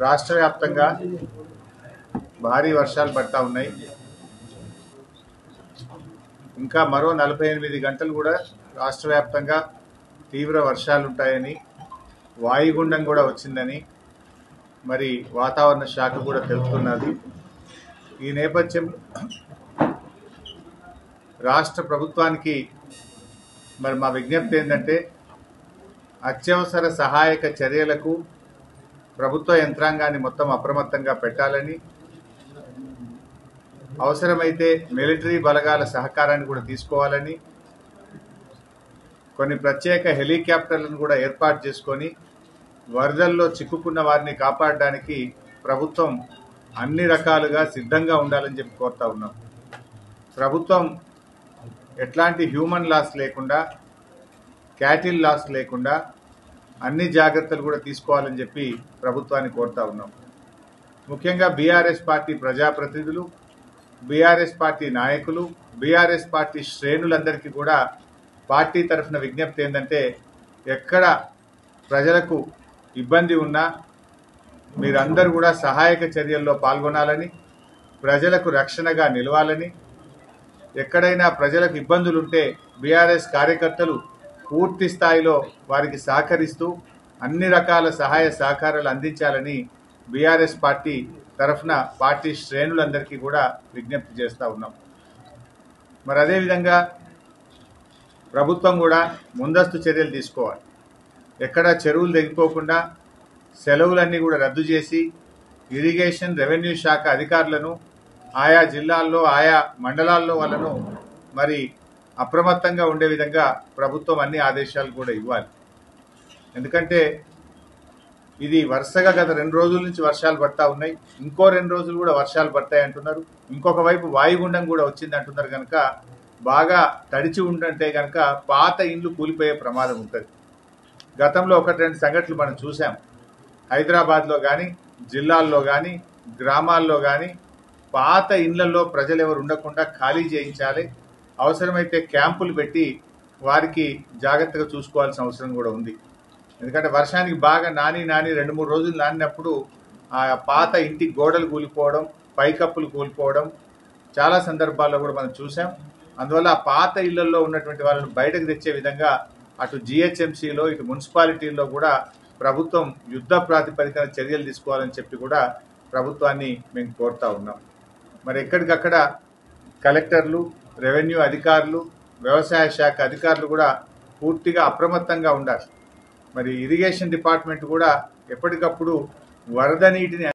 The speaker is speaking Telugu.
రాష్ట్ర వ్యాప్తంగా భారీ వర్షాలు పడతా ఉన్నాయి. ఇంకా మరో 48 గంటలు కూడా రాష్ట్ర వ్యాప్తంగా తీవ్ర వర్షాలు ఉంటాయని, వాయుగుండం కూడా వచ్చిందని మరి వాతావరణ శాఖ కూడా తెలుపుతున్నది. ఈ నేపథ్యం రాష్ట్ర ప్రభుత్వానికి మరి మా విజ్ఞప్తి ఏంటంటే, అత్యవసర సహాయక చర్యలకు ప్రభుత్వ యంత్రాంగాన్ని మొత్తం అప్రమత్తంగా పెట్టాలని, అవసరమైతే మిలిటరీ బలగాల సహకారాన్ని కూడా తీసుకోవాలని, కొన్ని ప్రత్యేక హెలికాప్టర్లను కూడా ఏర్పాటు చేసుకొని వరదల్లో చిక్కుకున్న వారిని కాపాడడానికి ప్రభుత్వం అన్ని రకాలుగా సిద్ధంగా ఉండాలని చెప్పి కోరుతా ఉన్నాం. ప్రభుత్వం ఎట్లాంటి హ్యూమన్ లాస్ లేకుండా, క్యాటిల్ లాస్ లేకుండా అన్ని జాగ్రత్తలు కూడా తీసుకోవాలని చెప్పి ప్రభుత్వాన్ని కోరుతా ఉన్నాం. ముఖ్యంగా బీఆర్ఎస్ పార్టీ ప్రజాప్రతినిధులు, బీఆర్ఎస్ పార్టీ నాయకులు, బీఆర్ఎస్ పార్టీ శ్రేణులందరికీ కూడా పార్టీ తరఫున విజ్ఞప్తి ఏంటంటే, ఎక్కడ ప్రజలకు ఇబ్బంది ఉన్నా మీరందరూ కూడా సహాయక చర్యల్లో పాల్గొనాలని, ప్రజలకు రక్షణగా నిలవాలని, ఎక్కడైనా ప్రజలకు ఇబ్బందులుంటే బీఆర్ఎస్ కార్యకర్తలు పూర్తి స్థాయిలో వారికి సహకరిస్తూ అన్ని రకాల సహాయ సహకారాలు అందించాలని బీఆర్ఎస్ పార్టీ తరఫున పార్టీ శ్రేణులందరికీ కూడా విజ్ఞప్తి చేస్తూ ఉన్నాం. మరి అదేవిధంగా ప్రభుత్వం కూడా ముందస్తు చర్యలు తీసుకోవాలి. ఎక్కడ చెరువులు తెగిపోకుండా సెలవులన్నీ కూడా రద్దు చేసి ఇరిగేషన్, రెవెన్యూ శాఖ అధికారులను ఆయా జిల్లాల్లో, ఆయా మండలాల్లో వాళ్ళను మరి అప్రమత్తంగా ఉండే విధంగా ప్రభుత్వం అన్ని ఆదేశాలు కూడా ఇవ్వాలి. ఎందుకంటే ఇది వరుసగా గత 2 రోజుల నుంచి వర్షాలు పడతా ఉన్నాయి. ఇంకో 2 రోజులు కూడా వర్షాలు పడతాయి అంటున్నారు. ఇంకొక వైపు వాయుగుండం కూడా వచ్చింది అంటున్నారు. కనుక బాగా తడిచి ఉండంటే కనుక పాత ఇండ్లు కూలిపోయే ప్రమాదం ఉంటుంది. గతంలో 1-2 సంఘటనలు మనం చూసాం. హైదరాబాద్లో కానీ, జిల్లాల్లో కానీ, గ్రామాల్లో కానీ పాత ఇండ్లలో ప్రజలు ఎవరు ఉండకుండా ఖాళీ చేయించాలి. అవసరమైతే క్యాంపులు పెట్టి వారికి జాగ్రత్తగా చూసుకోవాల్సిన అవసరం కూడా ఉంది. ఎందుకంటే వర్షానికి బాగా నాని 2-3 రోజులు నానినప్పుడు ఆ పాత ఇంటి గోడలు కూలిపోవడం, పైకప్పులు కూలిపోవడం చాలా సందర్భాల్లో కూడా మనం చూసాం. అందువల్ల ఆ పాత ఇళ్లలో ఉన్నటువంటి వాళ్ళని బయటకు తెచ్చే విధంగా అటు జిహెచ్ఎంసీలో, ఇటు మున్సిపాలిటీల్లో కూడా ప్రభుత్వం యుద్ధ ప్రాతిపదికన చర్యలు తీసుకోవాలని చెప్పి కూడా ప్రభుత్వాన్ని మేము కోరుతా ఉన్నాం. మరి ఎక్కడికక్కడ కలెక్టర్లు, రెవెన్యూ అధికారులు, వ్యవసాయ శాఖ అధికారులు కూడా పూర్తిగా అప్రమత్తంగా ఉండాలి. మరి ఇరిగేషన్ డిపార్ట్మెంట్ కూడా ఎప్పటికప్పుడు వరద నీటిని